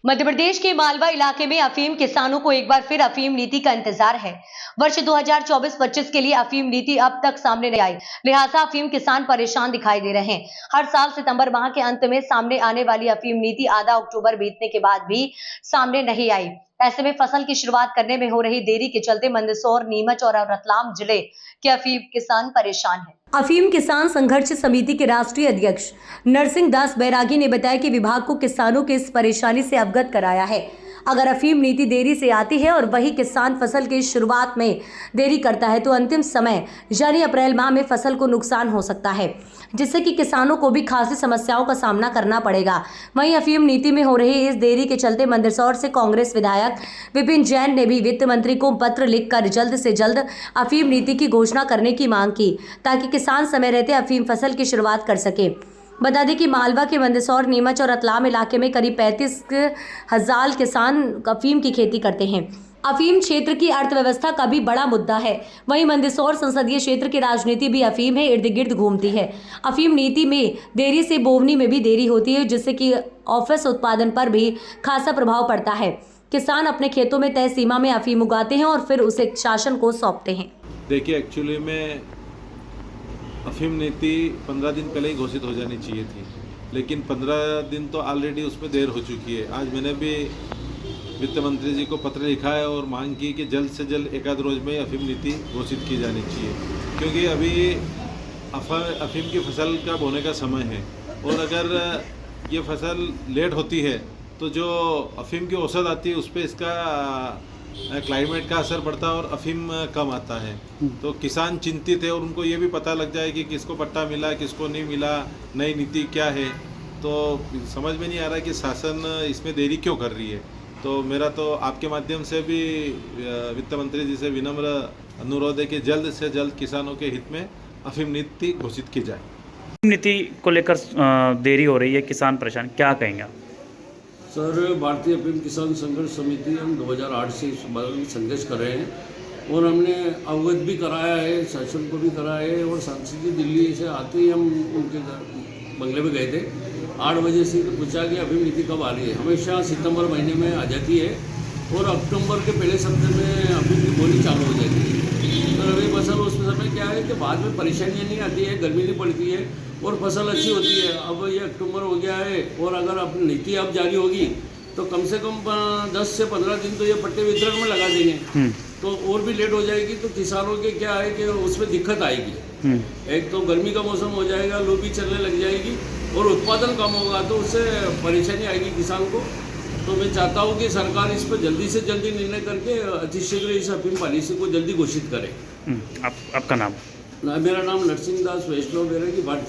मध्य प्रदेश के मालवा इलाके में अफीम किसानों को एक बार फिर अफीम नीति का इंतजार है। वर्ष 2024-25 के लिए अफीम नीति अब तक सामने नहीं आई, लिहाजा अफीम किसान परेशान दिखाई दे रहे हैं। हर साल सितंबर माह के अंत में सामने आने वाली अफीम नीति आधा अक्टूबर बीतने के बाद भी सामने नहीं आई। ऐसे में फसल की शुरुआत करने में हो रही देरी के चलते मंदसौर, नीमच और रतलाम जिले के अफीम किसान परेशान हैं। अफीम किसान संघर्ष समिति के राष्ट्रीय अध्यक्ष नरसिंह दास बैरागी ने बताया कि विभाग को किसानों की इस परेशानी से अवगत कराया है। अगर अफीम नीति देरी से आती है और वही किसान फसल की शुरुआत में देरी करता है तो अंतिम समय यानी अप्रैल माह में फसल को नुकसान हो सकता है, जिससे कि किसानों को भी खासी समस्याओं का सामना करना पड़ेगा। वहीं अफीम नीति में हो रही इस देरी के चलते मंदसौर से कांग्रेस विधायक विपिन जैन ने भी वित्त मंत्री को पत्र लिखकर जल्द से जल्द अफीम नीति की घोषणा करने की मांग की, ताकि किसान समय रहते अफीम फसल की शुरुआत कर सके। बता दें कि मालवा के मंदसौर, नीमच और रतलाम इलाके में करीब 35,000 किसान अफीम की खेती करते हैं। अफीम क्षेत्र की अर्थव्यवस्था का भी बड़ा मुद्दा है। वहीं मंदसौर संसदीय क्षेत्र की राजनीति भी अफीम है इर्द गिर्द घूमती है। अफीम नीति में देरी से बोवनी में भी देरी होती है, जिससे कि ऑफिस उत्पादन पर भी खासा प्रभाव पड़ता है। किसान अपने खेतों में तय सीमा में अफीम उगाते हैं और फिर उसे शासन को सौंपते हैं। देखिए, एक्चुअली में अफीम नीति 15 दिन पहले ही घोषित हो जानी चाहिए थी, लेकिन 15 दिन तो ऑलरेडी उसमें देर हो चुकी है। आज मैंने भी वित्त मंत्री जी को पत्र लिखा है और मांग की कि जल्द से जल्द एक आध रोज में अफीम नीति घोषित की जानी चाहिए, क्योंकि अभी अफीम की फसल का बोने का समय है और अगर ये फसल लेट होती है तो जो अफीम की औसत आती है उस पर इसका क्लाइमेट का असर पड़ता है और अफीम कम आता है। तो किसान चिंतित है और उनको ये भी पता लग जाए कि किसको पट्टा मिला, किसको नहीं मिला, नई नीति क्या है। तो समझ में नहीं आ रहा कि शासन इसमें देरी क्यों कर रही है। तो मेरा तो आपके माध्यम से भी वित्त मंत्री जी से विनम्र अनुरोध है कि जल्द से जल्द किसानों के हित में अफीम नीति घोषित की जाए। नीति को लेकर देरी हो रही है, किसान परेशान, क्या कहेंगे आप? सर, भारतीय अफीम किसान संघर्ष समिति हम 2008 से इस बारे में संघर्ष कर रहे हैं और हमने अवगत भी कराया है, शासन को भी कराया है। और सांसद जी दिल्ली से आते ही हम उनके बंगले में गए थे। 8 बजे से तो पूछा कि अफीम नीति कब आ रही है। हमेशा सितंबर महीने में आ जाती है और अक्टूबर के पहले सप्ताह में अफीम की बोली चालू हो जाती है। तो रबी फसल उस समय क्या है कि बाद में परेशानियाँ नहीं आती है, गर्मी नहीं पड़ती है और फसल अच्छी होती है। अब ये अक्टूबर हो गया है और अगर अब नीति अब जारी होगी तो कम से कम 10 से 15 दिन तो ये पट्टे वितरण में लगा देंगे, तो और भी लेट हो जाएगी। तो किसानों के क्या है कि उसमें दिक्कत आएगी। एक तो गर्मी का मौसम हो जाएगा, लू भी चलने लग जाएगी और उत्पादन कम होगा, तो उससे परेशानी आएगी किसान को। तो मैं चाहता हूँ कि सरकार इस पर जल्दी से जल्दी निर्णय करके अतिशीघ्र इस अफीम पॉलिसी को जल्दी घोषित करे। आपका नाम? मेरा नाम नरसिंह दास वैष्णव बैरागी।